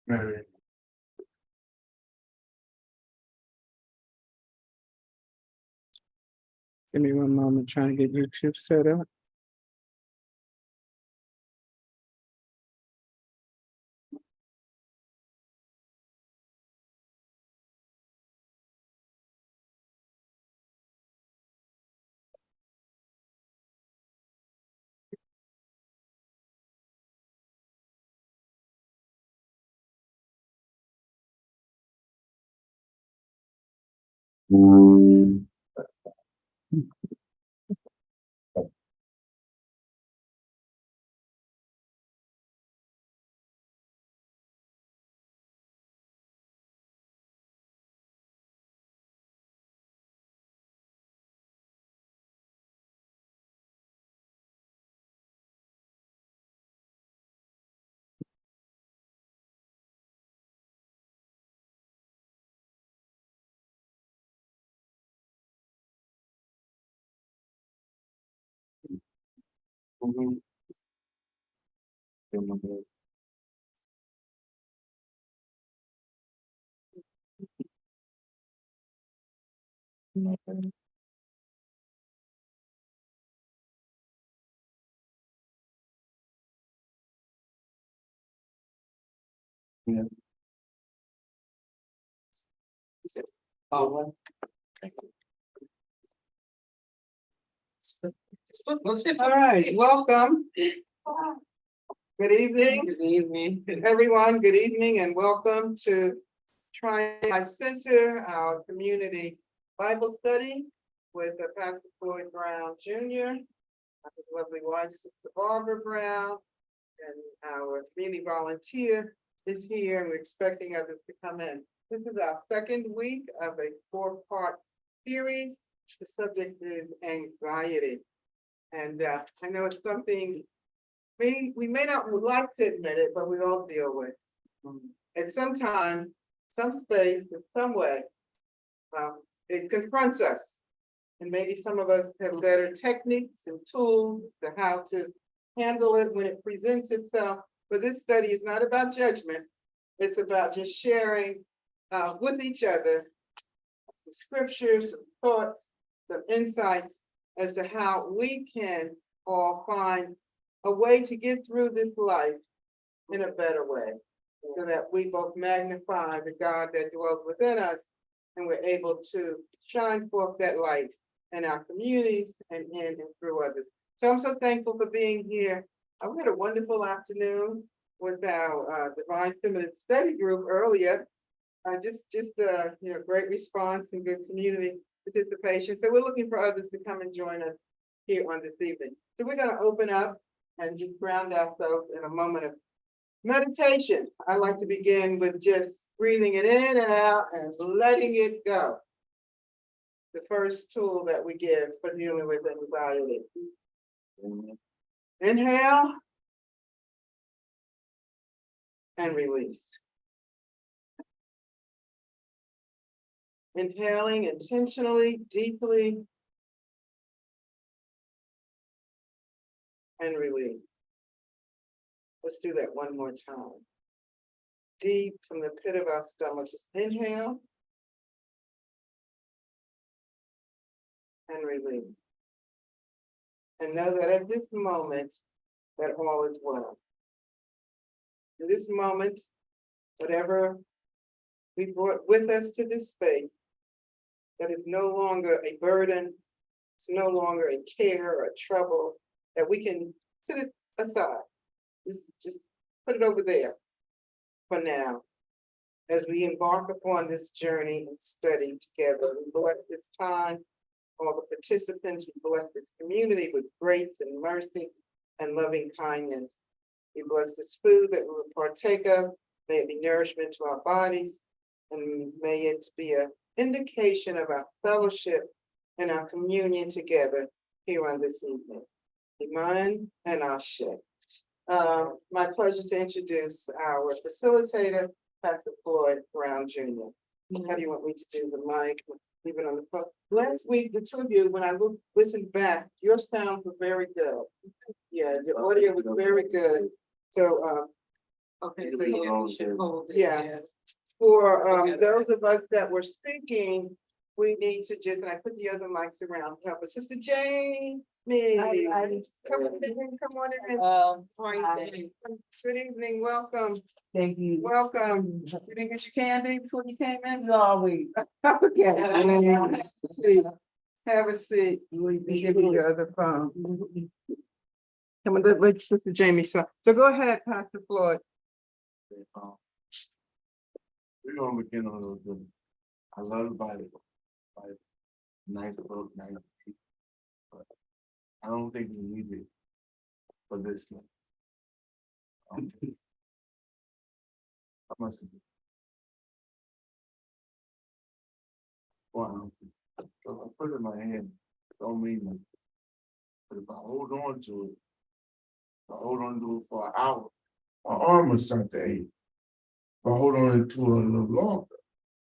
Right. Give me one moment trying to get YouTube set up. Mhm. Yeah. Oh, all right, welcome. Good evening. Good evening. Everyone, good evening and welcome to Triumph Life Center, our community Bible study with Pastor Floyd Brown Jr., his lovely wife, Sister Barbara Brown, and our community volunteer is here, and we're expecting others to come in. This is our second week of a four-part series. The subject is anxiety. And I know it's something we may not like to admit it, but we all deal with. At some time, some space, in some way, it confronts us. And maybe some of us have better techniques and tools to how to handle it when it presents itself. But this study is not about judgment. It's about just sharing with each other some scriptures, some thoughts, some insights as to how we can all find a way to get through this life in a better way, so that we both magnify the God that dwells within us, and we're able to shine forth that light in our communities and in and through others. So I'm so thankful for being here. We had a wonderful afternoon with our Divine Feminine Study group earlier. Great response and good community participation. So we're looking for others to come and join us here on this evening. So we're going to open up and just ground ourselves in a moment of meditation. I like to begin with just breathing it in and out and letting it go. The first tool that we give for dealing with anxiety. Inhale and release. Inhaling intentionally, deeply, and release. Let's do that one more time. Deep from the pit of our stomach, just inhale and release. And know that at this moment, that all is well. In this moment, whatever we brought with us to this space, that is no longer a burden, it's no longer a care or a trouble, that we can sit it aside. Just put it over there for now. As we embark upon this journey and study together, we bless this time, all the participants, we bless this community with grace and mercy and loving kindness. We bless this food that we will partake of. May it be nourishment to our bodies, and may it be an indication of our fellowship and our communion together here on this evening. Iman and Ashe. My pleasure to introduce our facilitator, Pastor Floyd Brown Jr. How do you want me to do the mic? Leave it on the phone. Last week, the two of you, when I listened back, your sounds were very good. Yeah, your audio was very good. So Okay, so yeah, we should hold it. Yeah. For those of us that were speaking, we need to just, and I put the other mics around, help us. Sister Jane, come on in, come on in. Hi. Good evening, welcome, Thank you. welcome. You didn't get your candy before you came in? No, wait. Okay. Have a seat. Have a seat. Give me your other phone. Come on, let Sister Jamie, so go ahead, Pastor Floyd. We're gonna begin on those good. I love the Bible. Bible. Nice book, nice. But I don't think we need it for this one. How much is it? Wow. So I put it in my hand, don't mean much. But if I hold on to it, if I hold on to it for an hour, my arm will start to ache. If I hold on to it a little longer,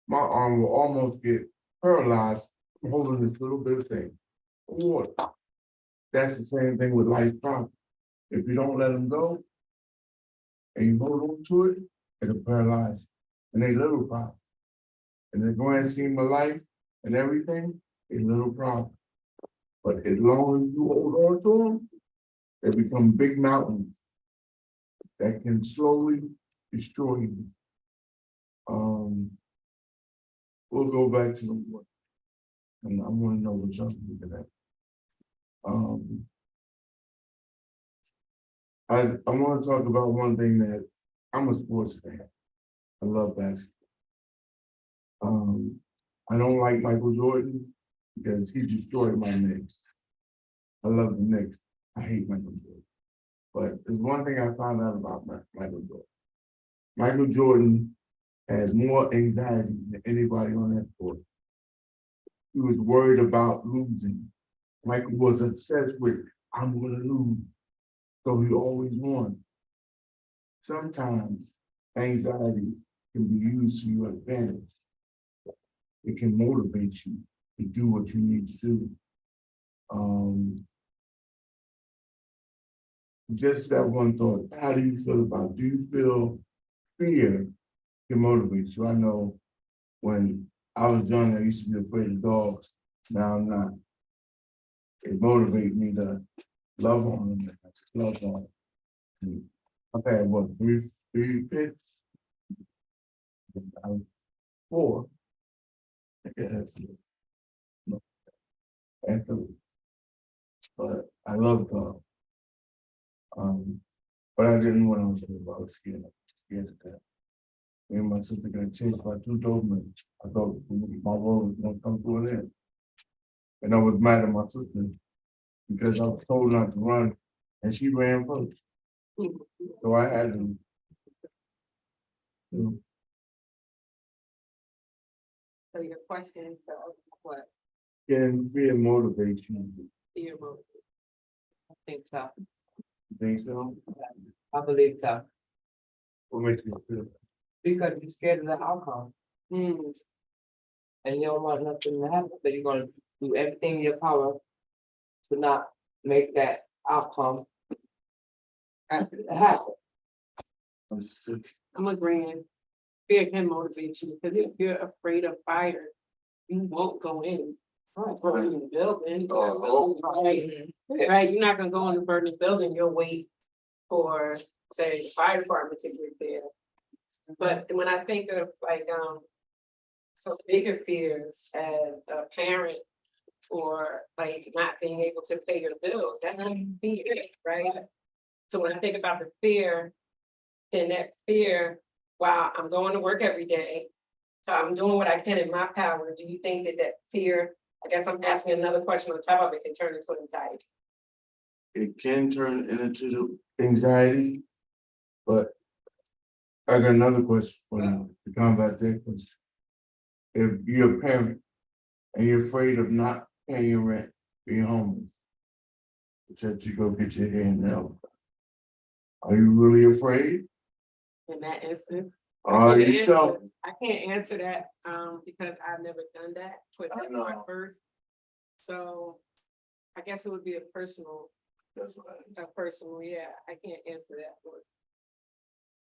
my arm will almost get paralyzed from holding this little bit of thing. Water. That's the same thing with life problems. If you don't let them go and you hold on to it, it'll paralyze you. And they little problem. In the grand scheme of life and everything, a little problem. But as long as you hold on to them, they become big mountains that can slowly destroy you. We'll go back to the work. And I want to know what y'all think of that. I want to talk about one thing that I'm a sports fan. I love basketball. I don't like Michael Jordan because he destroyed my Knicks. I love the Knicks. I hate Michael Jordan. But there's one thing I found out about Michael Jordan. Michael Jordan had more anxiety than anybody on that court. He was worried about losing. Michael was obsessed with, I'm gonna lose. So he always won. Sometimes anxiety can be used to your advantage. It can motivate you to do what you need to do. Just that one thought, how do you feel about, do you feel fear can motivate you? I know when I was young, I used to be afraid of dogs. Now I'm not. It motivates me to love on them. I just love on them. I've had what, three pits? Four. Yes. Actually. But I love dogs. But I didn't when I was little. I was scared of that. Me and my sister got chased by two Dobermans. I thought my world was gonna come to an end. And I was mad at my sister because I was told not to run and she ran first. So I had to. So your question is what? Can fear motivate you? Fear mode. I think so. You think so? I believe so. What makes you feel? Because you're scared of the outcome. Mm. And you don't want nothing to happen, so you're gonna do everything in your power to not make that outcome happen. Understood. I'm agreeing. Fear can motivate you because if you're afraid of fire, you won't go in. Go in the building. Right, you're not gonna go in the burning building, you'll wait for, say, the fire department to get there. But when I think of like, some bigger fears as a parent or like not being able to pay your bills, that's a fear, right? So when I think about the fear, then that fear, wow, I'm going to work every day. So I'm doing what I can in my power. Do you think that fear, I guess I'm asking another question on top of it, can turn into anxiety? It can turn into the anxiety, but I got another question for you to combat that question. If you're a parent and you're afraid of not paying your rent, being homeless, that you go get your hand nailed, are you really afraid? In that instance, Are you so? I can't answer that, because I've never done that, put I that know. part first. So I guess it would be a personal, That's what yeah, I can't answer that one.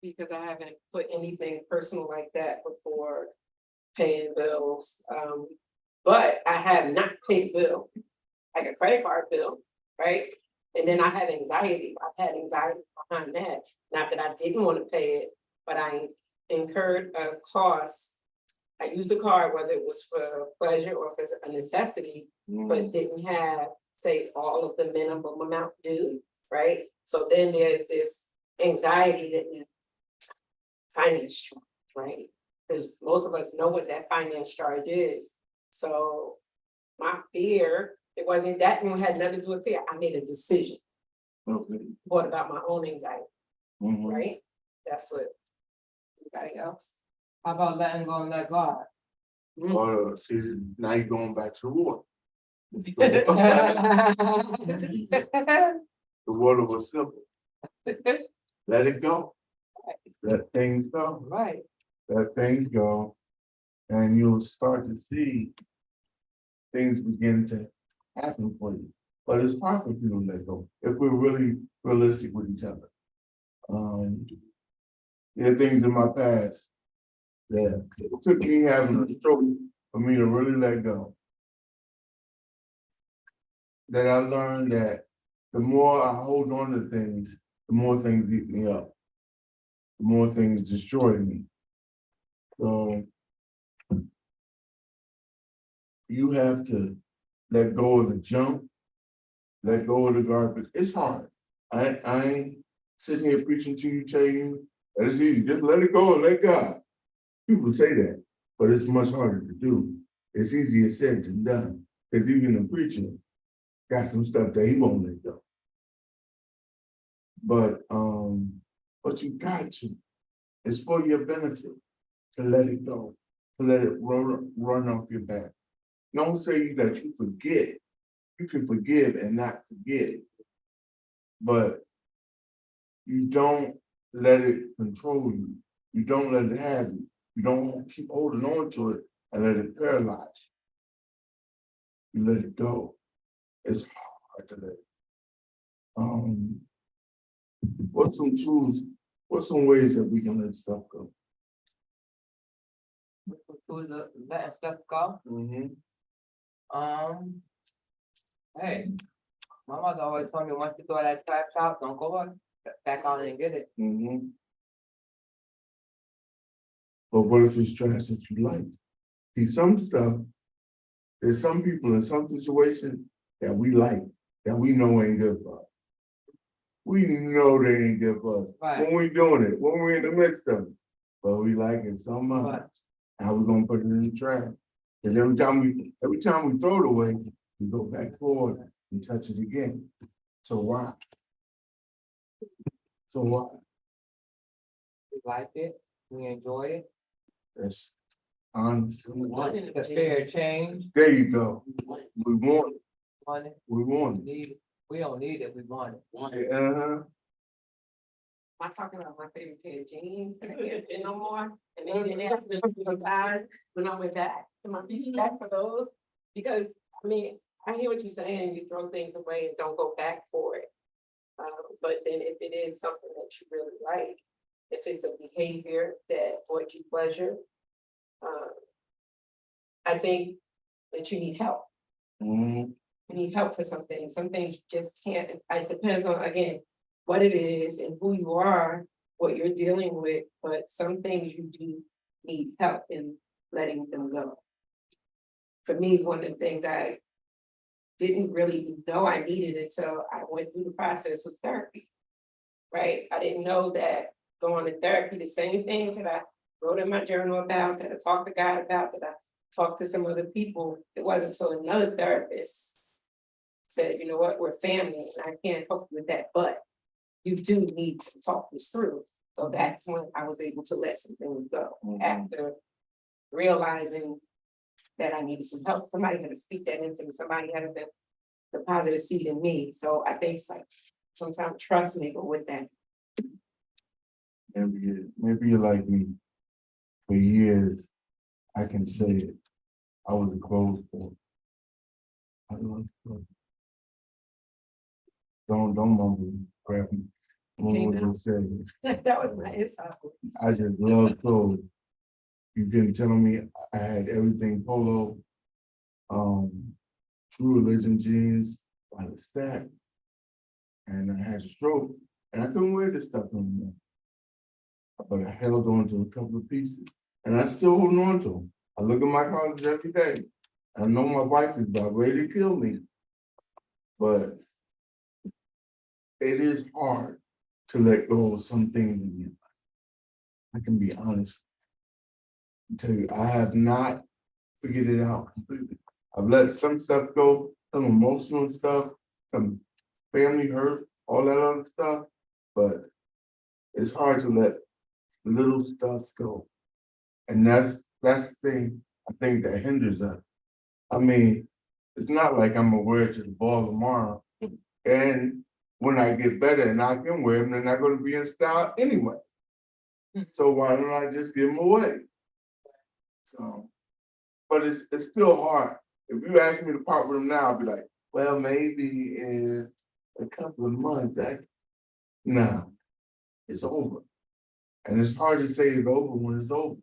because I haven't put anything personal like that before paying bills. But I have not paid a bill, like a credit card bill, right? And then I have anxiety. I've had anxiety behind that. Not that I didn't want to pay it, but I incurred a cost. I used the card, whether it was for pleasure or for a necessity, but didn't have, say, all of the minimum amount due, right? So then there's this anxiety that finance charge, right? Because most of us know what that finance charge is. So my fear, it wasn't that one had nothing to do with fear. I made a decision. Okay. What about my own anxiety, Mhm. right? That's what everybody else. How about letting go and let God? See, now you're going back to the water. The water was simple. Let it go. Let things go. Right. Let things go. And you'll start to see things begin to happen for you. But it's hard for people to let go if we're really realistic with each other. There are things in my past that it took me having a stroke for me to really let go. That I learned that the more I hold on to things, the more things eat me up. The more things destroy me. So you have to let go of the junk, let go of the garbage. It's hard. I ain't sitting here preaching to you, telling you that it's easy. Just let it go and let God. People say that, but it's much harder to do. It's easier said than done. Because even the preacher got some stuff that he won't let go. But you got to. It's for your benefit to let it go, to let it run off your back. Don't say that you forget. You can forgive and not forget. But you don't let it control you. You don't let it have you. You don't keep holding on to it and let it paralyze you. You let it go. It's hard to let it. What's some tools? What's some ways that we can let stuff go? Letting stuff go. Mm-hmm. Hey, my mother always told me once you throw that trash out, don't go back on and get it. Mm-hmm. But what if it's trash that you like? See, some stuff, there's some people in some situations that we like, that we know ain't good for us. We know they ain't good for us. Right. When we doing it, when we're in the midst of it. But we like it so much. Right. How we gonna put it in the trash? And every time we throw it away, we go back forward and touch it again. So why? So why? We like it, we enjoy it. That's honest. The fair change. There you go. We want it. Want it, We want it. need it. We don't need it, we want it. Uh-huh. I'm talking about my favorite pair of jeans, and I can't fit no more, and then after the guys, when I went back to my beach back for those, because, I mean, I hear what you're saying, you throw things away and don't go back for it. But then if it is something that you really like, if it's a behavior that brought you pleasure, I think that you need help. Mm-hmm. You need help for something. Some things you just can't, it depends on, again, what it is and who you are, what you're dealing with, but some things you do need help in letting them go. For me, one of the things I didn't really know I needed until I went through the process was therapy, right? I didn't know that going to therapy, the same things that I wrote in my journal about, that I talked to God about, that I talked to some other people, it wasn't until another therapist said, you know what, we're family and I can't help you with that, but you do need to talk this through. So that's when I was able to let some things go after realizing that I needed some help. Somebody had to speak that into me. Somebody had to deposit a seed in me. So I think it's like sometimes trust me, but with that. Maybe you're like me. For years, I can say it. I was a closed book. I love it. Don't mumble, grab me. What was I saying? That was my inside. I just love clothes. You can tell me I had everything polo, True Religion jeans by the stack. And I had a stroke and I couldn't wear this stuff anymore. But I held on to a couple of pieces and I still holding on to them. I look at my closet every day. I know my wife is about ready to kill me. But it is hard to let go of some things in your life. I can be honest. I tell you, I have not figured it out completely. I've let some stuff go, some emotional stuff, some family hurt, all that other stuff, but it's hard to let little stuff go. And that's the thing I think that hinders us. I mean, it's not like I'm gonna wear it to the ball tomorrow. And when I get better and I can wear them, they're not gonna be in style anyway. So why don't I just give them away? So, but it's still hard. If you ask me to part with them now, I'll be like, well, maybe in a couple of months. No, it's over. And it's hard to say it's over when it's over.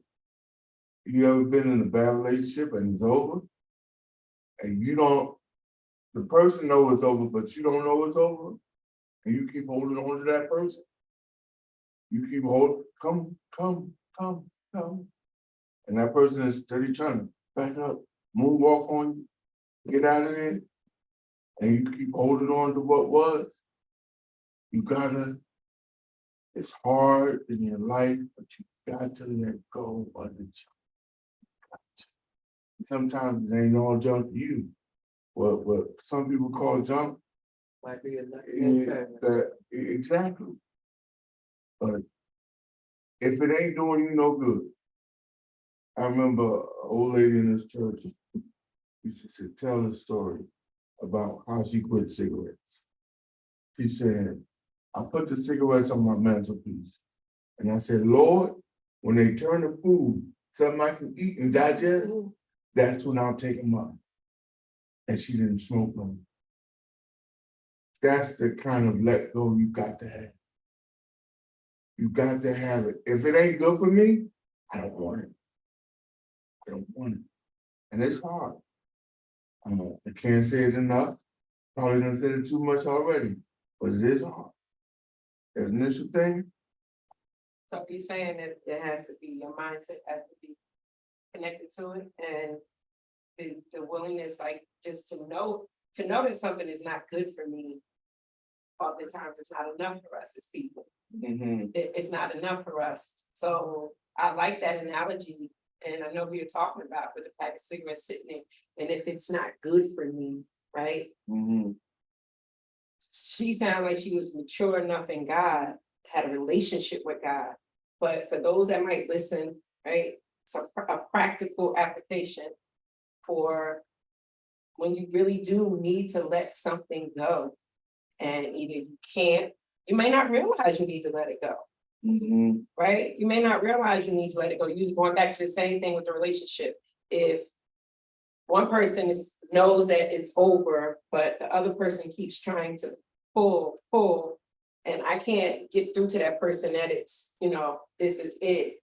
You ever been in a bad relationship and it's over? And you don't, the person knows it's over, but you don't know it's over. And you keep holding on to that person. You keep holding, come. And that person is steady trying to back up, moonwalk on you, get out of there. And you keep holding on to what was. You gotta, it's hard in your life, but you got to let go of the junk. Sometimes it ain't all junk to you. What some people call junk. Might be a lucky Exactly. But if it ain't doing you no good, I remember an old lady in this church used to tell a story about how she quit cigarettes. She said, I put the cigarettes on my mantelpiece. And I said, Lord, when they turn to food, something I can eat and digest, that's when I'll take them up. And she didn't smoke no more. That's the kind of let go you got to have. You got to have it. If it ain't good for me, I don't want it. I don't want it. And it's hard. I can't say it enough. Probably done said it too much already, but it is hard. The initial thing. So you're saying that it has to be, your mindset has to be connected to it, and the willingness, like, just to know that something is not good for me. Oftentimes it's not enough for us as people. It's not enough for us. So I like that analogy. And I know we were talking about with the pack of cigarettes sitting there, and if it's not good for me, right? She sounded like she was mature enough in God, had a relationship with God. But for those that might listen, right, it's a practical application for when you really do need to let something go. And either you can't, you may not realize you need to let it go. Right? You may not realize you need to let it go. You're going back to the same thing with the relationship. If one person knows that it's over, but the other person keeps trying to pull, and I can't get through to that person that it's, this is it.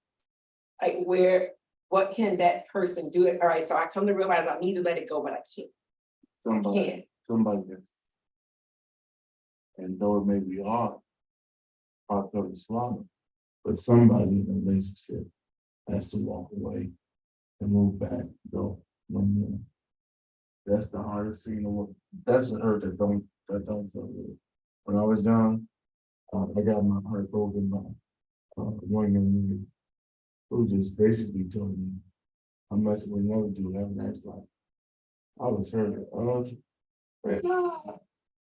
Like what can that person do? All right, so I come to realize I need to let it go, but I can't. Somebody. And though it may be hard to swallow, but somebody in a relationship has to walk away and move back, go no more. That's the hardest thing in the world. That's the hurt that don't feel good. When I was young, I got my heart broken by one young man who just basically told me how much we never do have a nice life. I was hurt.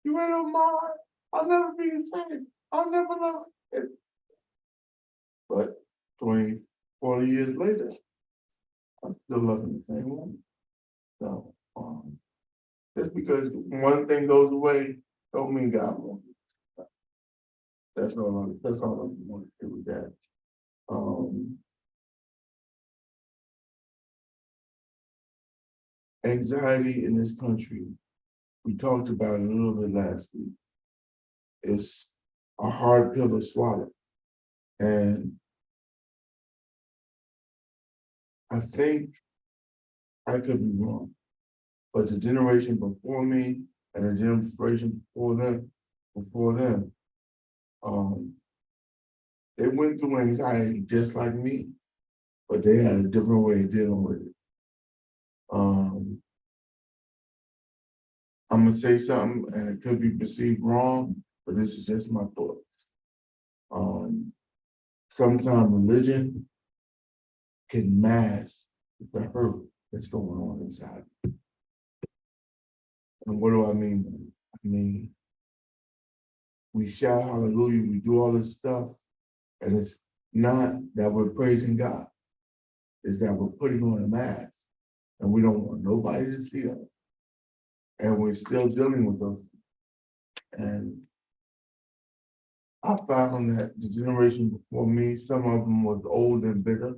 You went on Mars. I'll never be the same. I'll never love it. But 20, 40 years later, I'm still loving the same woman. So just because one thing goes away, don't mean God won't. That's all I want to do with that. Anxiety in this country, we talked about it a little bit last week. It's a hard pill to swallow. And I think I could be wrong, but the generation before me and the generation before them, they went through anxiety just like me, but they had a different way of dealing with it. I'm gonna say something and it could be perceived wrong, but this is just my thought. Sometimes religion can mask the hurt that's going on inside. And what do I mean by that? I mean, we shout hallelujah, we do all this stuff, and it's not that we're praising God, it's that we're putting on a mask, and we don't want nobody to see us. And we're still dealing with those. And I found that the generation before me, some of them was old and bitter.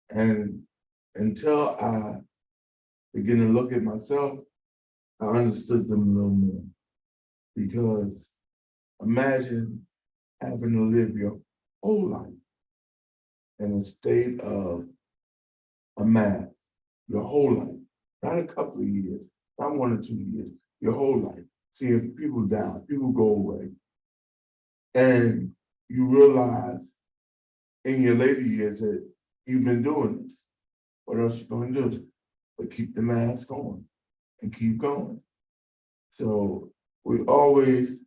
And until I began to look at myself, I understood them a little more. Because imagine having to live your whole life in a state of a mask, your whole life, not a couple of years, not 1 or 2 years, your whole life. See, if people die, people go away, and you realize in your later years that you've been doing this. What else you gonna do? But keep the mask on and keep going. So we always,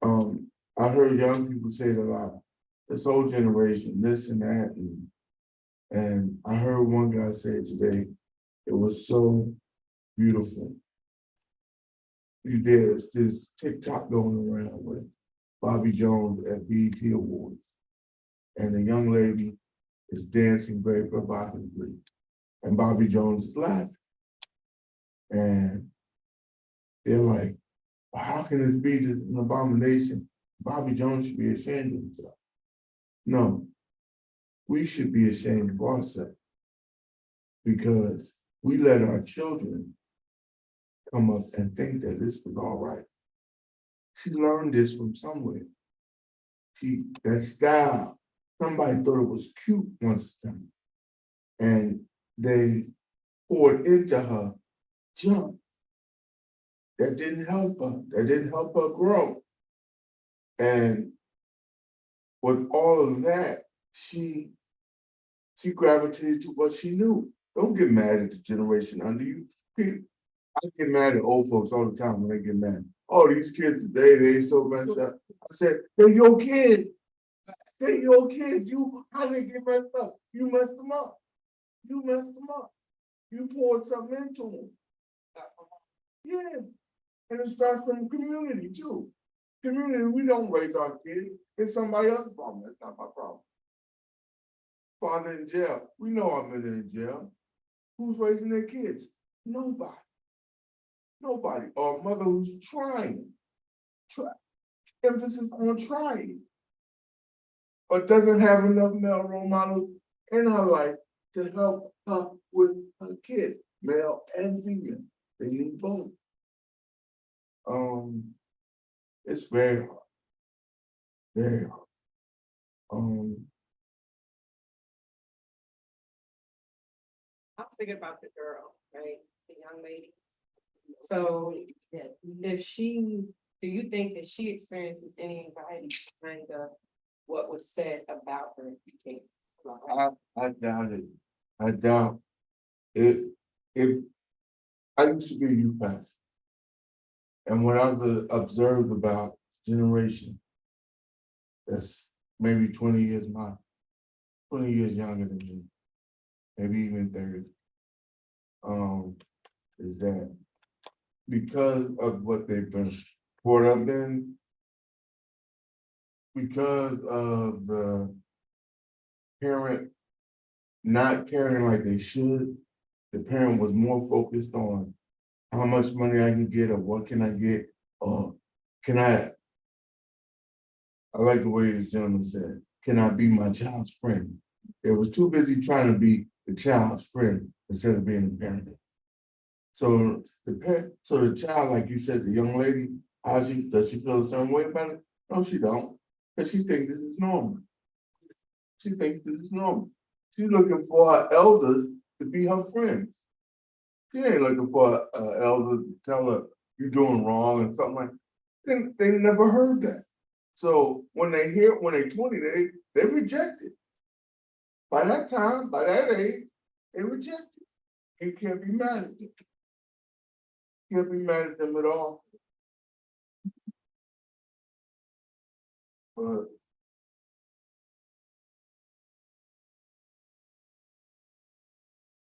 I heard young people say it a lot, this old generation, this and that, and I heard one guy say it today, it was so beautiful. There's this TikTok going around with Bobby Jones at BET Awards. And the young lady is dancing very provocatively. And Bobby Jones is laughing. And they're like, well, how can this be an abomination? Bobby Jones should be ashamed of himself. No, we should be ashamed of ourselves because we let our children come up and think that this was all right. She learned this from somewhere. That style, somebody thought it was cute once time. And they poured into her junk that didn't help her grow. And with all of that, she gravitated to what she knew. Don't get mad at the generation under you. I get mad at old folks all the time when they get mad. Oh, these kids today, they so messed up. I said, they're your kids. They're your kids. How they get messed up? You messed them up. You messed them up. You poured something into them. Yeah. And it starts from the community too. Community, we don't raise our kids. It's somebody else's problem. That's not my problem. Father in jail. We know I'm in jail. Who's raising their kids? Nobody. Nobody. Or a mother who's trying. Emphasis on trying. But doesn't have enough male role models in her life to help her with her kids, male and female. They need both. It's very hard. Very hard. I was thinking about the girl, right, the young lady. So do you think that she experiences any anxiety behind what was said about her? I doubt it. I doubt it. I used to be a youth pastor. And what I've observed about generation that's maybe 20 years younger than me, maybe even 30, is that because of what they've been brought up in, because of the parent not caring like they should, the parent was more focused on how much money I can get or what can I get, or I like the way this gentleman said, can I be my child's friend? It was too busy trying to be the child's friend instead of being a parent. So the child, like you said, the young lady, Does she feel the same way about it? No, she don't, cause she thinks this is normal. She thinks this is normal. She's looking for her elders to be her friends. She ain't looking for a elder to tell her you're doing wrong and something like. They never heard that. So when they 20, they reject it. By that time, by that age, they reject it. You can't be mad at them. You can't be mad at them at all. But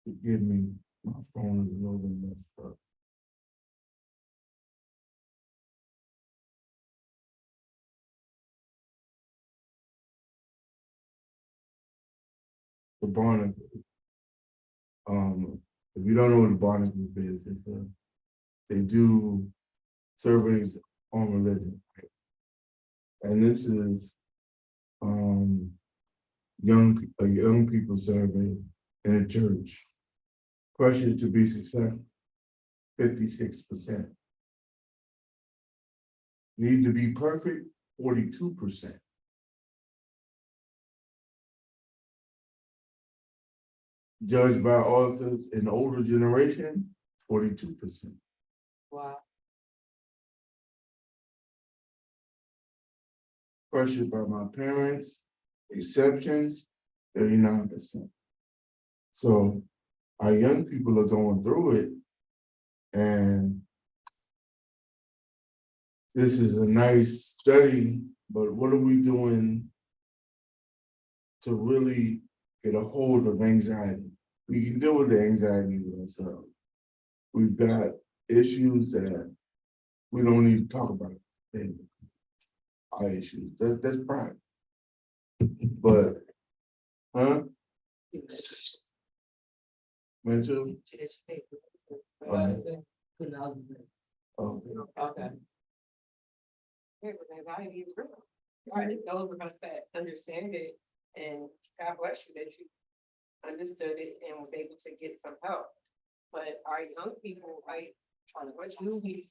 forgive me, my phone is a little bit messed up. The Barnacle. If you don't know what the Barnacle is, they do surveys on religion. And this is a young people survey in a church. Question to be successful, 56%. Need to be perfect, 42%. Judged by authors in the older generation, 42%. Wow. Pressured by my parents, exceptions, 39%. So our young people are going through it, and this is a nice study, but what are we doing to really get a hold of anxiety? We can deal with the anxiety with ourselves. We've got issues that we don't need to talk about. Our issues, that's pride. But, mental? Okay. Okay. Yeah, with anxiety is real. I didn't know we're gonna understand it, and God bless you that you understood it and was able to get some help. But our young people, like, what do we?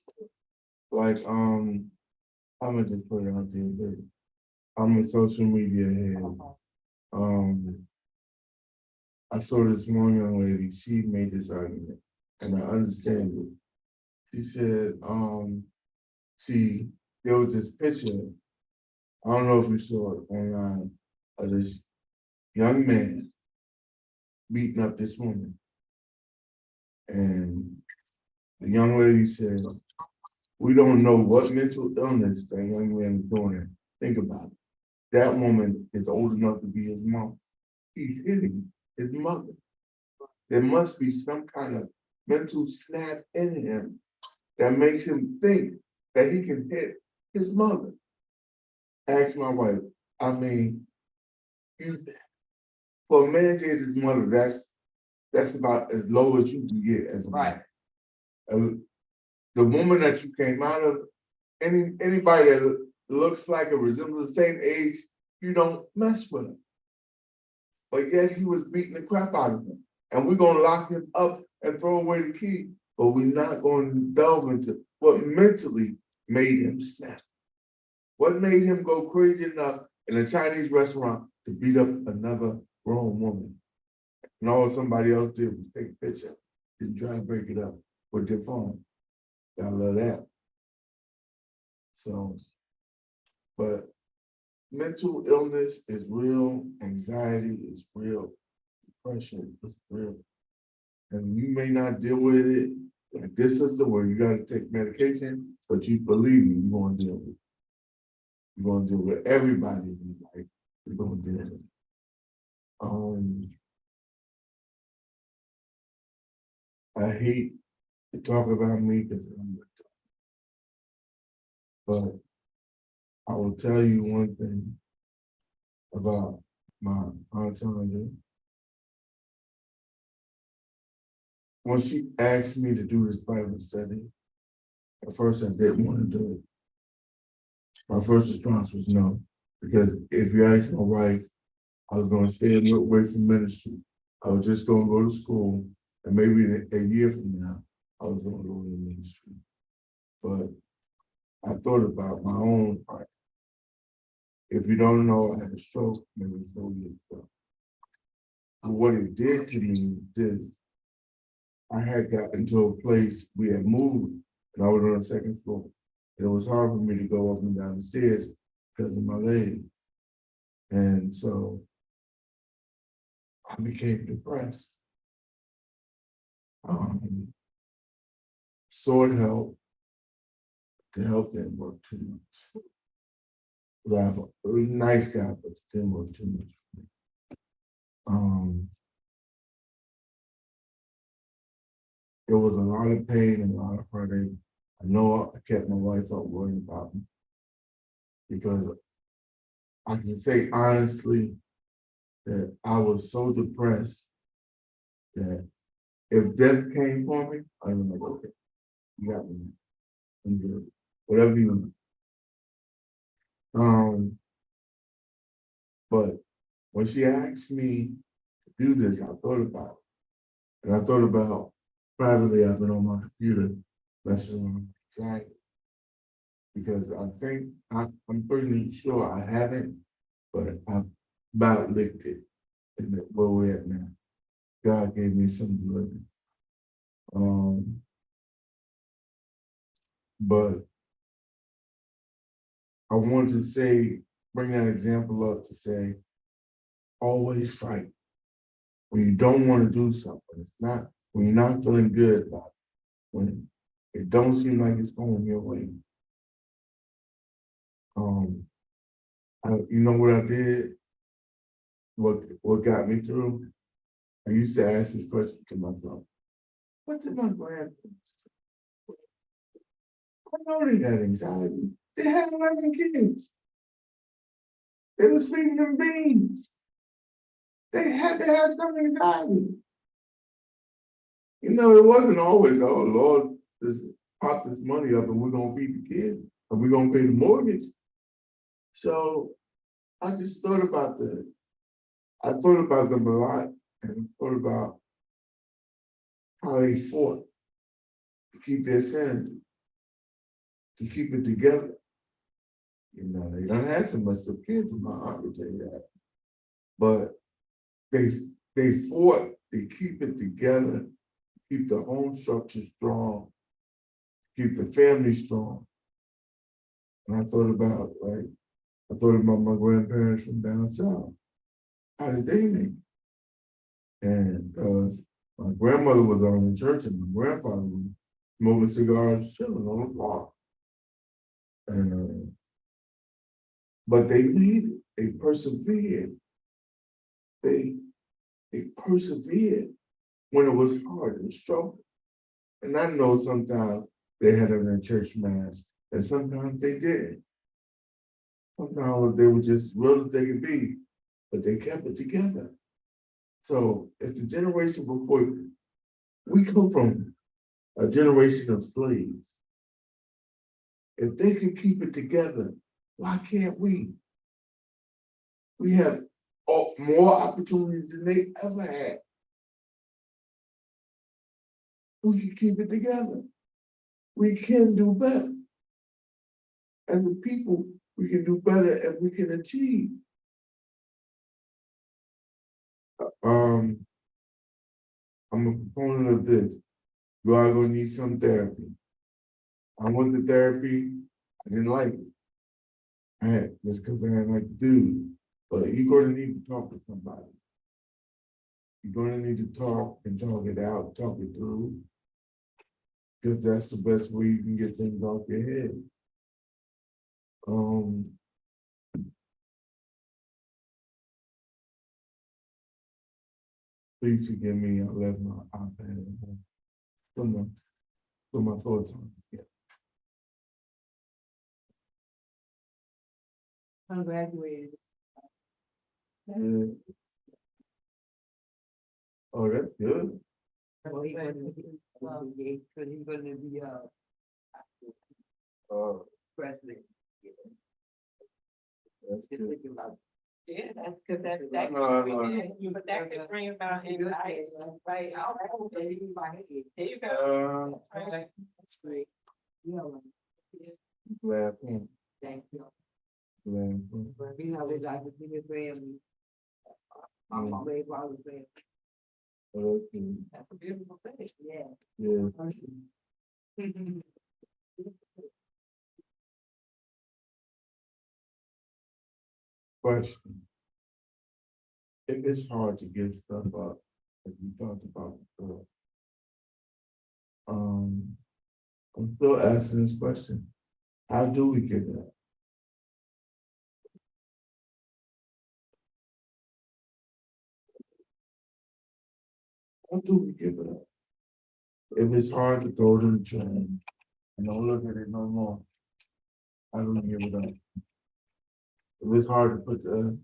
Like, I'm gonna just put it out there, but I'm a social media head. I saw this one young lady, she made this argument, and I understand it. She said, there was this picture, I don't know if you saw it online, of this young man beating up this woman. And the young lady said, we don't know what mental illness that young man is doing. Think about it. That woman is old enough to be his mom. He's hitting his mother. There must be some kind of mental snap in him that makes him think that he can hit his mother. Ask my wife, I mean, for a man to hit his mother, that's about as low as you can get as a man. Right. The woman that you came out of, anybody that looks like or resembles the same age, you don't mess with him. But yet he was beating the crap out of him. And we're gonna lock him up and throw away the key, but we're not going to delve into what mentally made him snap. What made him go crazy enough in a Chinese restaurant to beat up another grown woman? And all somebody else did was take a picture and try to break it up with their phone. I love that. So, but mental illness is real, anxiety is real, depression is real. And you may not deal with it like this system where you gotta take medication, but you believe me, you're gonna deal with it. You're gonna deal with everybody in your life, you're gonna deal with it. I hate to talk about me because I'm but I will tell you one thing about my Aunt Sandra. When she asked me to do this Bible study, at first I didn't want to do it. My first response was no, because if you ask my wife, I was going to stay away from ministry. I was just going to go to school, and maybe a year from now, I was going to go to ministry. But I thought about my own heart. If you don't know, I had a stroke maybe 4 years ago. And what it did to me is I had gotten to a place we had moved, and I was on the second floor. It was hard for me to go up and down the stairs because of my leg. And so I became depressed. Sought help. The help didn't work too much. But I have a really nice guy, but it didn't work too much for me. There was a lot of pain and a lot of heartache. I know I kept my wife up worrying about me. Because I can say honestly that I was so depressed that if death came for me, I was like, okay, you got me. I'm good. Whatever you want. But when she asked me to do this, I thought about it. And I thought about privately, I've been on my computer messing with anxiety. Because I think I'm pretty sure I haven't, but I've about licked it. And where we're at now. God gave me some deliverance. But I wanted to say, bring that example up to say, always fight. When you don't want to do something, it's not, when you're not feeling good about it, when it don't seem like it's going your way. You know what I did? What got me through? I used to ask this question to myself. What did my grandparents do? I know they had anxiety. They had 11 kids. They were sleeping in beans. They had to have some anxiety. You know, it wasn't always, oh Lord, just pop this money up and we're gonna feed the kids and we're gonna pay the mortgage. So I just thought about I thought about them a lot and thought about how they fought to keep their sanity, to keep it together. You know, they don't have so much of kids, my aunt would tell you that. But they fought to keep it together, keep the home structure strong, keep the family strong. And I thought about, right? I thought about my grandparents from down south. How did they make it? And my grandmother was on in church and my grandfather was smoking cigars, chilling on the block. But they made it. They persevered. They persevered when it was hard and struggle. And I know sometimes they had it in a church mass, and sometimes they didn't. Sometimes they were just real as they could be, but they kept it together. So it's the generation before, we come from a generation of slaves. If they could keep it together, why can't we? We have more opportunities than they ever had. We can keep it together. We can do better. As a people, we can do better and we can achieve. I'm a proponent of this. You are gonna need some therapy. I went to therapy, I didn't like it. I had just because I didn't like to do. But you're gonna need to talk to somebody. You're gonna need to talk and talk it out, talk it through. Because that's the best way you can get things off your head. Please forgive me, I left my iPad at home. Put my thoughts on it. Yeah. I'm graduated. Yeah. Oh, that's good. Well, he's gonna be president. That's Just good. thinking about Yeah, that's because that. No. But that could bring about anxiety, right? There you go. Uh, Right. That's great. You know, Glad for him. Thank you. Glad for him. But we know we like to see his family. I'm always always there. Okay. That's a beautiful thing. Yeah. Yeah. Question. If it's hard to give stuff up, as we talked about before. I'm still asking this question. How do we give it up? How do we give it up? If it's hard to throw it in the trash and don't look at it no more, how do we give it up? If it's hard to put the,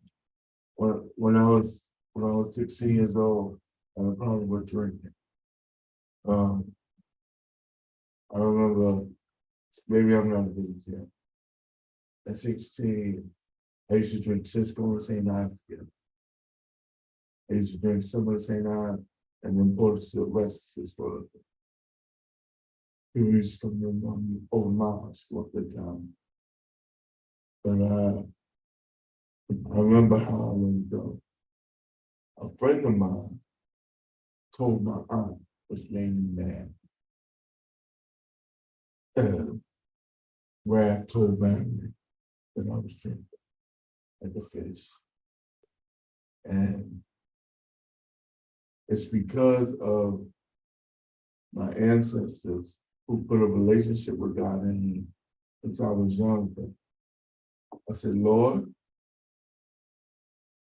when I was 16 years old, I probably was drinking. I remember, maybe I'm not a big yet. At 16, I used to drink Cisco and St. Ives together. I used to drink some of the St. Ives and then pour it to the rest of Cisco. People used to come in over my house for a good time. But I remember how I went to go. A friend of mine told my aunt, which made me mad. Rap told me that I was drinking like a fish. And it's because of my ancestors who put a relationship with God in me since I was young. I said, Lord,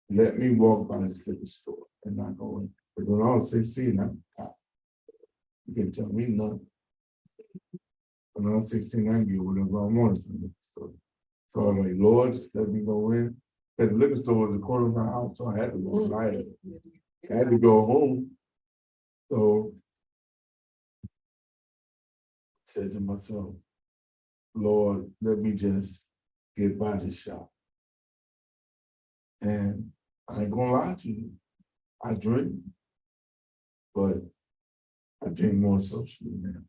let me walk by this liquor store and not go in. Because when I was 16, you can tell me nothing. When I was 16, I get whatever I wanted from the liquor store. So I was like, Lord, just let me go in. Because the liquor store was the corner of my house, so I had to go by it. I had to go home. So I said to myself, Lord, let me just get by this shop. And I ain't gonna lie to you, I drink, but I drink more socially now.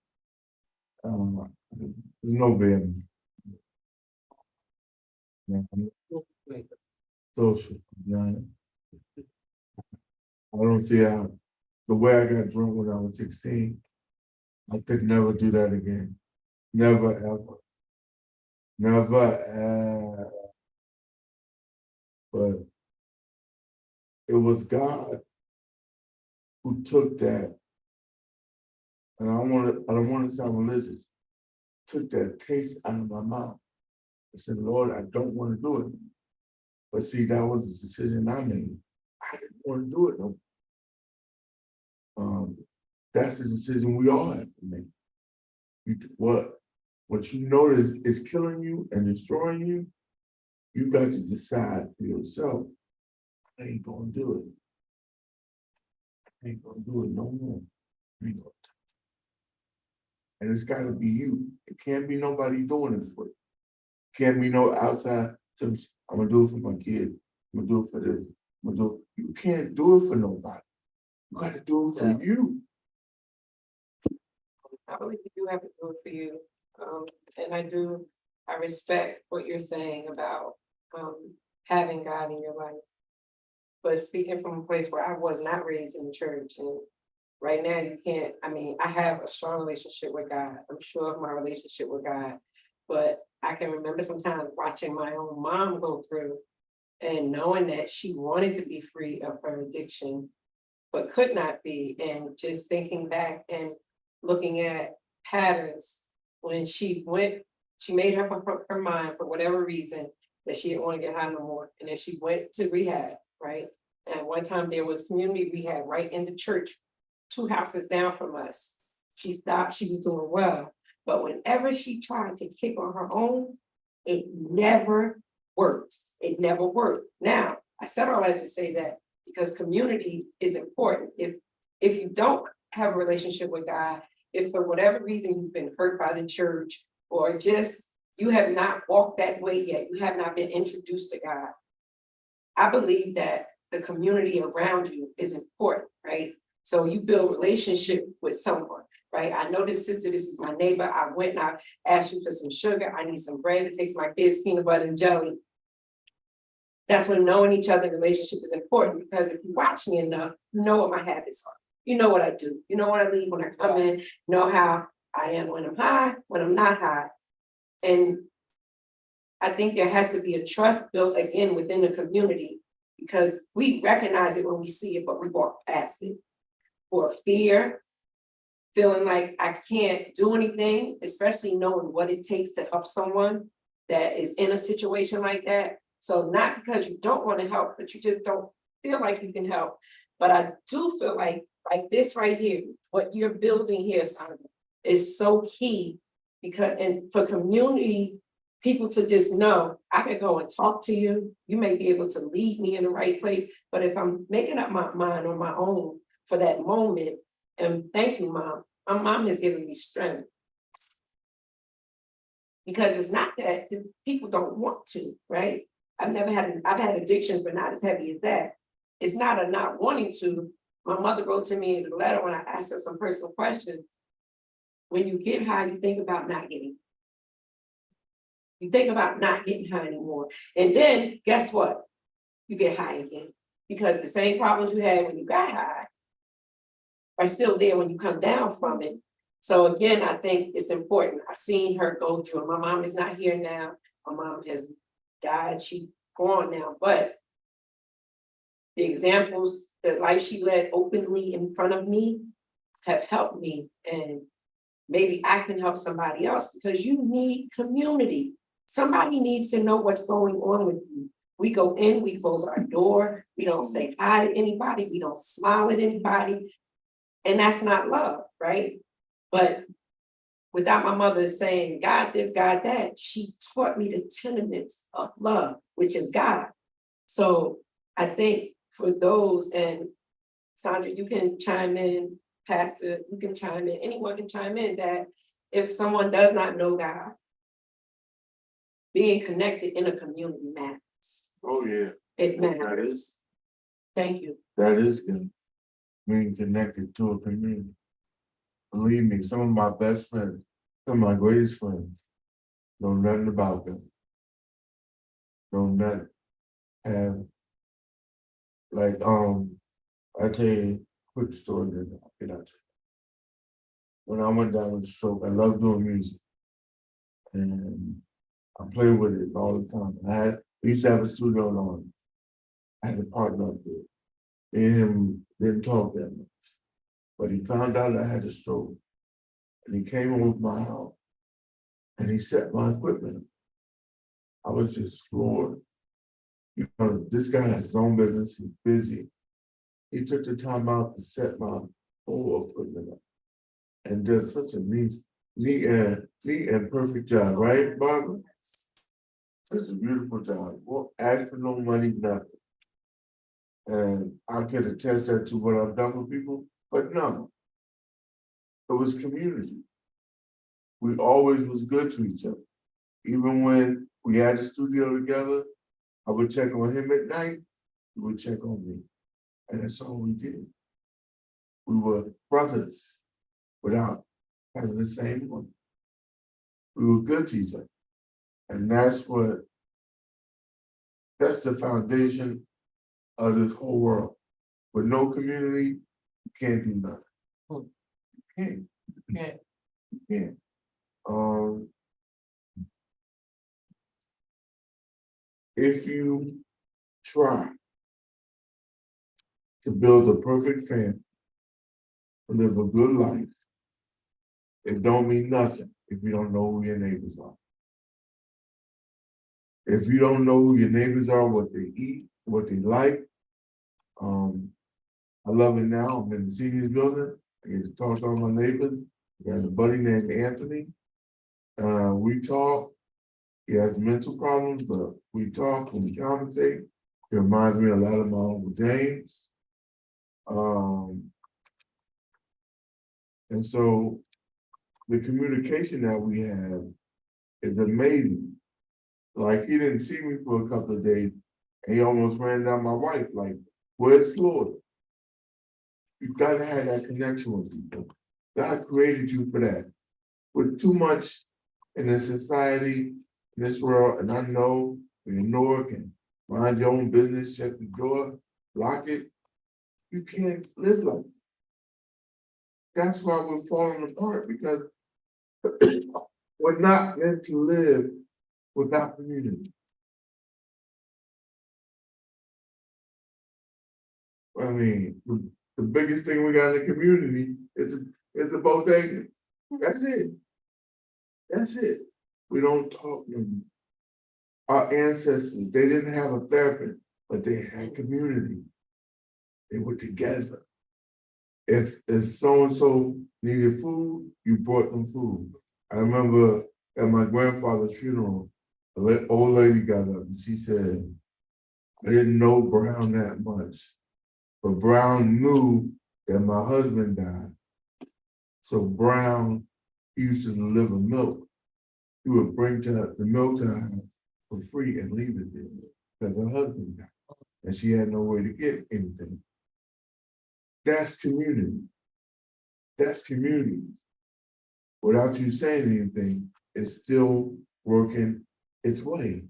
No better. Yeah, I'm social. Yeah. I don't see how the way I got drunk when I was 16, I could never do that again. Never ever. Never ever. But it was God who took that, and I don't want to sound religious, took that taste out of my mouth. I said, Lord, I don't want to do it. But see, that was the decision I made. I didn't want to do it no more. That's the decision we all have to make. What you notice is killing you and destroying you, you got to decide for yourself, I ain't gonna do it. I ain't gonna do it no more. I ain't gonna. And it's gotta be you. It can't be nobody doing it for you. Can't be no outside. So I'm gonna do it for my kid. I'm gonna do it for this. I'm gonna do it. You can't do it for nobody. You gotta do it for you. I believe you do have to do it for you. And I respect what you're saying about having God in your life. But speaking from a place where I was not raised in the church, and right now you can't, I mean, I have a strong relationship with God. I'm sure of my relationship with God. But I can remember sometimes watching my own mom go through and knowing that she wanted to be free of her addiction, but could not be. And just thinking back and looking at patterns when she made up her mind for whatever reason that she didn't want to get high no more. And then she went to rehab, right? And one time there was community rehab right in the church, 2 houses down from us. She stopped, she was doing well. But whenever she tried to kick on her own, it never worked. It never worked. Now, I said all that to say that because community is important. If you don't have a relationship with God, if for whatever reason you've been hurt by the church, or just you have not walked that way yet, you have not been introduced to God, I believe that the community around you is important, right? So you build relationship with someone, right? I know this sister, this is my neighbor, I went and I asked you for some sugar, I need some bread to fix my kids' peanut butter and jelly. That's when knowing each other in relationship is important, because if you watch me enough, you know what my habits are. You know what I do, you know what I leave when I come in, you know how I am when I'm high, when I'm not high. And I think there has to be a trust built again within the community, because we recognize it when we see it, but we walk past it. For fear, feeling like I can't do anything, especially knowing what it takes to help someone that is in a situation like that. So not because you don't want to help, but you just don't feel like you can help. But I do feel like this right here, what you're building here, Sandra, is so key, because, and for community people to just know, I can go and talk to you, you may be able to lead me in the right place, but if I'm making up my mind on my own for that moment, and thank you, Mom, my mom has given me strength. Because it's not that the people don't want to, right? I've had addictions, but not as heavy as that. It's not a not wanting to. My mother wrote to me in a letter when I asked her some personal questions. When you get high, you think about not getting. You think about not getting high anymore. And then guess what? You get high again. Because the same problems you had when you got high are still there when you come down from it. So again, I think it's important. I've seen her go through it. My mom is not here now. My mom has died, she's gone now, but the examples, the life she led openly in front of me have helped me, and maybe I can help somebody else, because you need community. Somebody needs to know what's going on with you. We go in, we close our door, we don't say hi to anybody, we don't smile at anybody, and that's not love, right? But without my mother saying, God this, God that, she taught me the tenements of love, which is God. So I think for those, and Sandra, you can chime in, Pastor, you can chime in, anyone can chime in, that if someone does not know God, being connected in a community matters. Oh, yeah, It That matters. is- Thank you. that is good. Being connected to a community. Believe me, some of my best friends, some of my greatest friends, know nothing about them. Know nothing. And like, I tell you a quick story that I'll get out. When I went down with the stroke, I love doing music. And I play with it all the time. We used to have a studio on. I had a partner up there. Me and him didn't talk that much. But he found out I had a stroke. And he came over to my house. And he set my equipment up. I was just floored. You know, this guy has his own business, he's busy. He took the time out to set my whole equipment up. And does such a neat and perfect job, right, Barbara? It's a beautiful job. Won't ask for no money, nothing. And I can attest that to what I've done with people, but no. It was community. We always was good to each other. Even when we had the studio together, I would check on him at night, he would check on me. And that's all we did. We were brothers without having the same one. We were good to each other. And that's the foundation of this whole world. With no community, you can't do nothing. You can't. Yeah. You can't. If you try to build a perfect family, live a good life, it don't mean nothing if you don't know who your neighbors are. If you don't know who your neighbors are, what they eat, what they like, I love it now. I'm in the senior building. I get to talk to all my neighbors. I got a buddy named Anthony. We talk. He has mental problems, but we talk and we conversate. It reminds me a lot of my Uncle James. And so the communication that we have is amazing. Like, he didn't see me for a couple of days, and he almost ran down my wife, like, where's Floyd? You've got to have that connection with people. God created you for that. With too much in this society, in this world, and I know when you know it can mind your own business, shut the door, lock it, you can't live like that. That's why we're falling apart, because we're not meant to live without community. I mean, the biggest thing we got in the community is the bodega. That's it. That's it. We don't talk no more. Our ancestors, they didn't have a therapist, but they had community. They were together. If so-and-so needed food, you brought them food. I remember at my grandfather's funeral, old lady got up and she said, I didn't know Brown that much, but Brown knew that my husband died. So Brown used to deliver milk. He would bring the milk to her for free and leave it there because her husband died. And she had no way to get anything. That's community. That's community. Without you saying anything, it's still working its way.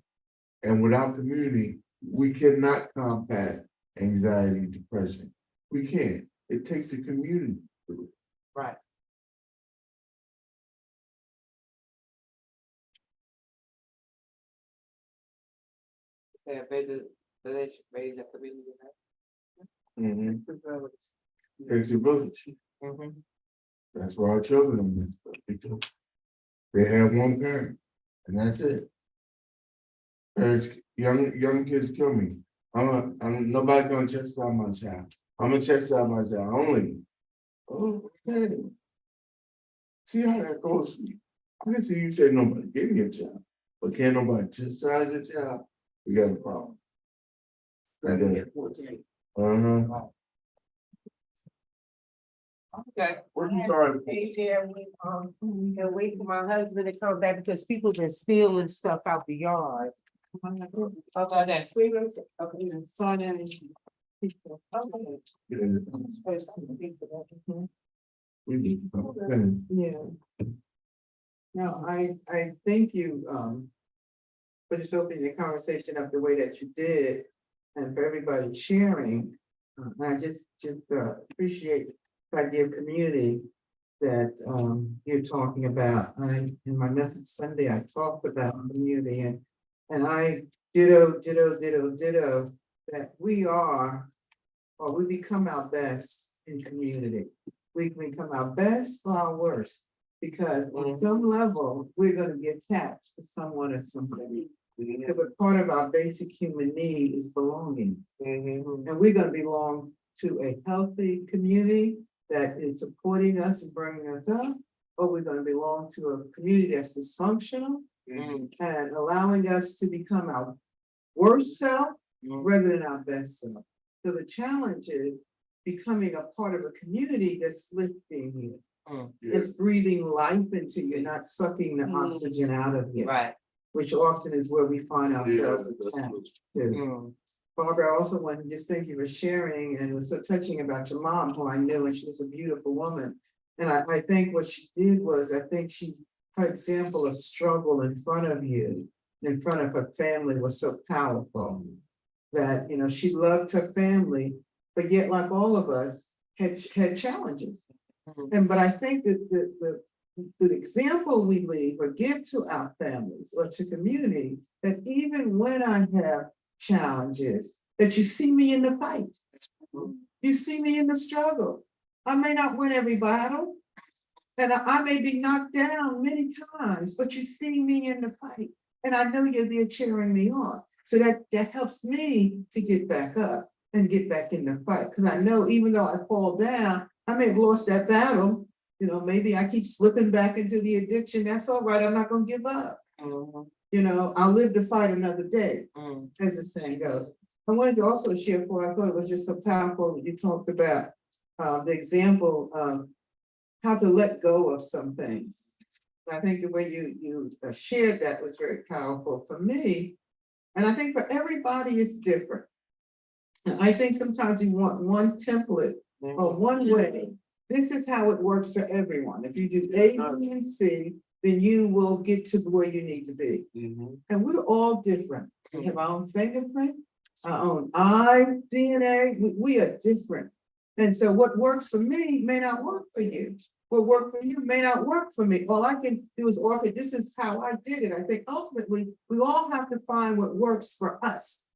And without community, we cannot combat anxiety, depression. We can't. It takes a community to do it. Right. Yeah, raise the community. Takes a village. That's why our children are messed up, because they have one parent, and that's it. Parents, young kids kill me. I'm nobody's gonna chastise my child. I'm gonna chastise my child only. Okay. See how that goes. I can see you say nobody give me a child, but can't nobody chastise your child. We got a problem. Right there. Okay. Where you started? Hey, there, we can wait for my husband to come back because people been stealing stuff out the yard. Okay, that. Okay, sign in. We need to come. Yeah. No, I thank you, for just opening the conversation up the way that you did, and for everybody sharing. I just appreciate the idea of community that, you're talking about. In my message Sunday, I talked about community, and I ditto, that we are, or we become our best in community. We can become our best or our worst, because on some level, we're gonna be attached to someone or somebody. Because a part of our basic human need is belonging. And we're gonna belong to a healthy community that is supporting us and bringing us up, or we're gonna belong to a community that's dysfunctional and allowing us to become our worst self rather than our best self. So the challenge is becoming a part of a community that's lifting you. It's breathing life into you, not sucking the oxygen out of you. Right. Which often is where we find ourselves attached to. Barbara, I also want to just thank you for sharing, and it was so touching about your mom, who I knew, and she was a beautiful woman. And I think what she did was, her example of struggle in front of you, in front of her family, was so powerful. That, she loved her family, but yet, like all of us, had challenges. But I think that the example we leave or give to our families or to community, that even when I have challenges, that you see me in the fight. You see me in the struggle. I may not win every battle, and I may be knocked down many times, but you see me in the fight. And I know you're there cheering me on. So that helps me to get back up and get back in the fight. Because I know even though I fall down, I may have lost that battle. Maybe I keep slipping back into the addiction. That's all right. I'm not going to give up. I'll live to fight another day, as the saying goes. I wanted to also share, I thought it was just so powerful that you talked about the example of how to let go of some things. And I think the way you shared that was very powerful for me. And I think for everybody, it's different. And I think sometimes you want one template or one way. this is how it works for everyone. If you do A, B, and C, then you will get to where you need to be. And we're all different. We have our own fingerprint, our own eye, DNA, we are different. And so what works for me may not work for you. What worked for you may not work for me. All I can do is offer, this is how I did it. I think ultimately, we all have to find what works for us.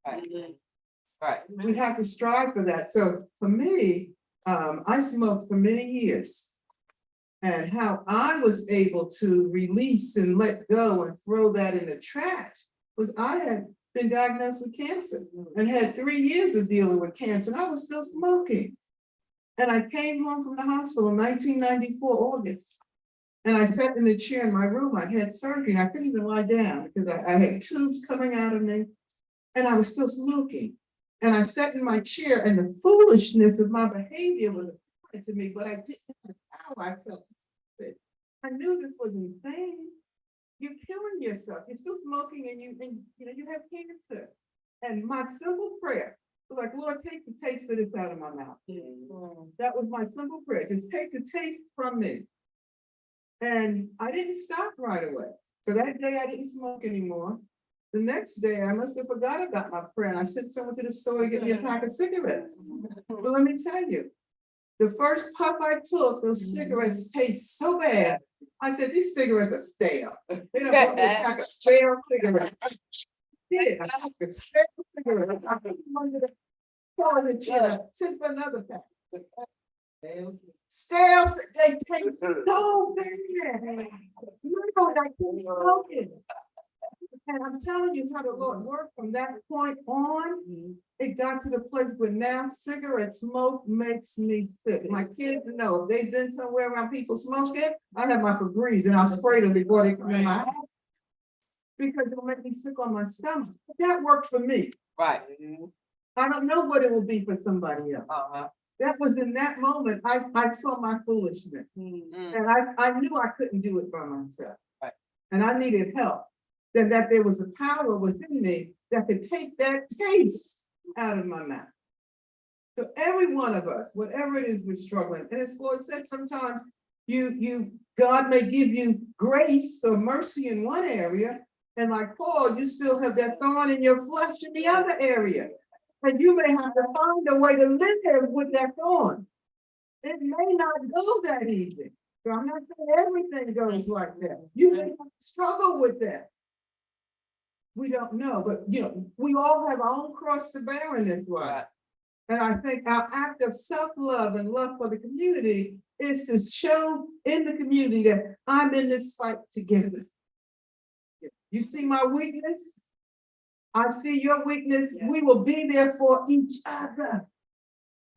Right. We have to strive for that. So for me, I smoked for many years. And how I was able to release and let go and throw that in the trash was I had been diagnosed with cancer and had 3 years of dealing with cancer, and I was still smoking. And I came home from the hospital in 1994, August. And I sat in the chair in my room. I had surgery and I couldn't even lie down because I had tubes coming out of me and I was still smoking. And I sat in my chair and the foolishness of my behavior was apparent to me, but I didn't know how I felt. I knew this was insane. You're killing yourself. You're still smoking and you have cancer. And my simple prayer was like, Lord, take the taste of this out of my mouth. That was my simple prayer. Just take the taste from me. And I didn't stop right away. So that day I didn't smoke anymore. The next day I must have forgot about my prayer and I sent someone to the store to get me a pack of cigarettes. But let me tell you, the first puff I took, those cigarettes taste so bad. I said, these cigarettes are stale. They don't want me a pack of stale cigarettes. Yeah, I took a stale cigarette. I put them under the toilet chair, sent for another pack. Stale, they taste so bad. You know, I keep smoking. And I'm telling you how the Lord worked from that point on. It got to the place where now cigarette smoke makes me sick. My kids know if they've been somewhere around people smoking, I have my Febreze and I'll spray them before they come in my house. Because it'll make me sick on my stomach. That worked for me. Right. I don't know what it will be for somebody else. That was in that moment, I saw my foolishness. And I knew I couldn't do it by myself. Right. And I needed help. That there was a power within me that could take that taste out of my mouth. So every one of us, whatever it is we're struggling, and as Floyd said, sometimes God may give you grace or mercy in one area, and like Paul, you still have that thorn in your flesh in the other area. And you may have to find a way to live with that thorn. It may not go that easy. So I'm not saying everything goes like that. You may have to struggle with that. We don't know, but we all have our own cross to bear in this life. And I think our act of self-love and love for the community is to show in the community that I'm in this fight together. You see my weakness? I see your weakness. We will be there for each other.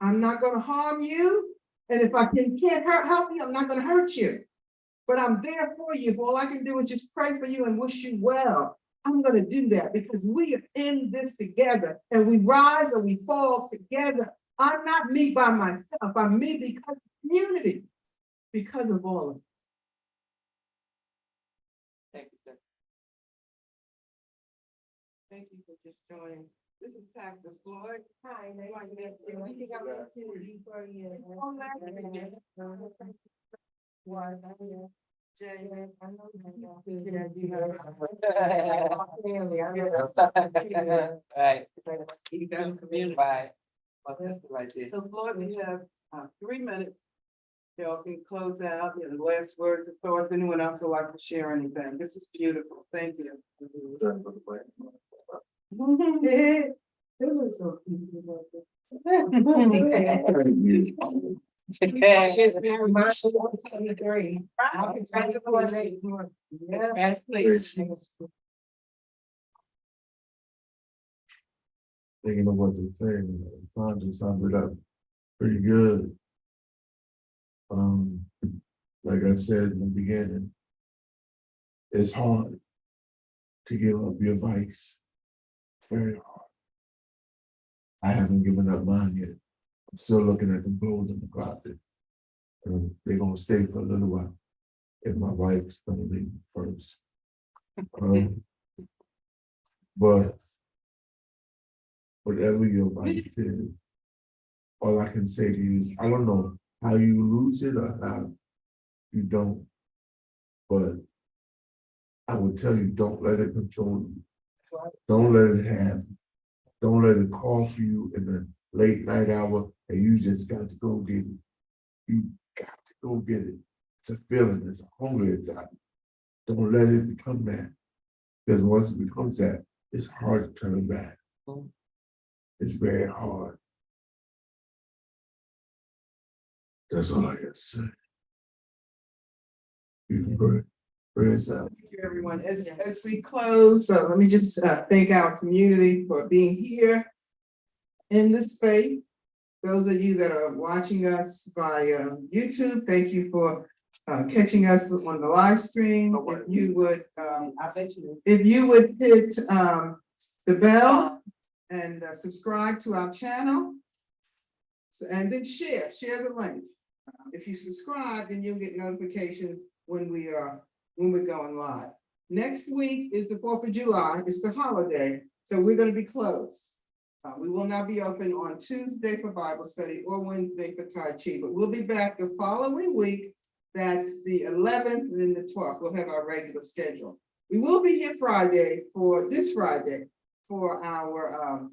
I'm not going to harm you. And if I can't help you, I'm not going to hurt you. But I'm there for you. If all I can do is just pray for you and wish you well, I'm going to do that because we are in this together and we rise or we fall together. I'm not me by myself. I'm me because of community, because of all of it. Thank you, sir. Thank you for just joining. This is Pastor Floyd. Hi, Right. You got a community. Right. Well, that's right there. So Floyd, we have 3 minutes. Y'all can close out, last words of thoughts. Anyone else would like to share anything? This is beautiful. Thank you. It was so beautiful. Thinking of what they're saying, trying to sum it up pretty good. Like I said in the beginning, it's hard to give up your vice. Very hard. I haven't given up mine yet. I'm still looking at the clothes in the closet. They're gonna stay for a little while. If my wife's gonna leave first. But whatever your vice is, all I can say to you is, I don't know how you lose it or how you don't. But I would tell you, don't let it control you. Don't let it have you. Don't let it call for you in the late night hour and you just got to go get it. You got to go get it. It's a feeling, it's a hunger inside. Don't let it become that. Because once it becomes that, it's hard to turn back. It's very hard. That's all I got to say. You can pray us out. Thank you, everyone. As we close, let me just thank our community for being here in this space. Those of you that are watching us by YouTube, thank you for catching us on the live stream. If you would, if you would hit the bell and subscribe to our channel, and then share the link. If you subscribe, then you'll get notifications when we're going live. Next week is the 4th of July. It's the holiday, so we're going to be closed. We will not be open on Tuesday for Bible study or Wednesday for Tai Chi, but we'll be back the following week. That's the 11th and then the 12th. We'll have our regular schedule. We will be here this Friday for our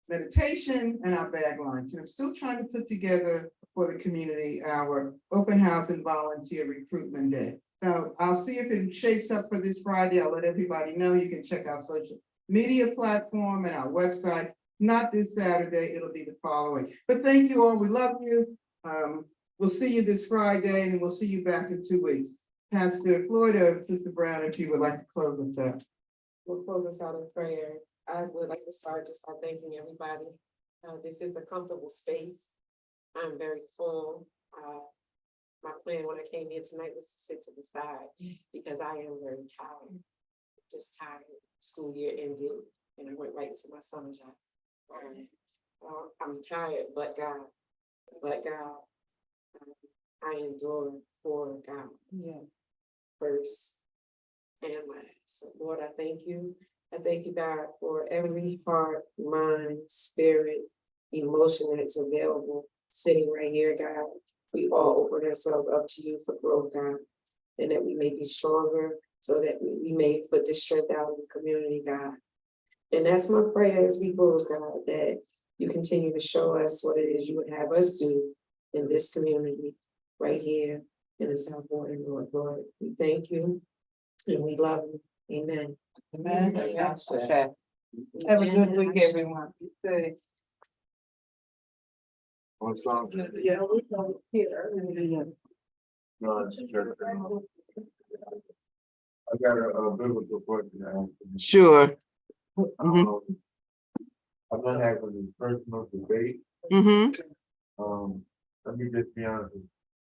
meditation and our bag lunch. And I'm still trying to put together for the community our open house and volunteer recruitment day. So I'll see if it shapes up for this Friday. I'll let everybody know. You can check our social media platform and our website. Not this Saturday, it'll be the following. But thank you all. We love you. We'll see you this Friday and we'll see you back in 2 weeks. Pastor Floyd or Sister Brown, if you would like to close us out. We'll close us out in prayer. I would like to start just by thanking everybody. This is a comfortable space. I'm very full. My plan when I came here tonight was to sit to the side because I am very tired. Just tired. School year ended and I went right into my summer job. I'm tired, but God, I endure for God. Yeah. First and last. So Lord, I thank you. I thank you, God, for every heart, mind, spirit, emotion that's available sitting right here, God. We all open ourselves up to you for growth, God, and that we may be stronger so that we may put this strength out in the community, God. And that's my prayer as we close, God, that you continue to show us what it is you would have us do in this community right here in the South Border, Lord. We thank you and we love you. Amen. Amen. Okay. Have a good week, everyone. Stay. What's wrong? Yeah, we're going here. No, it's sure. I got a biblical question to ask you. Sure. I'm not having a personal debate. Mm-hmm. Let me just be honest with you.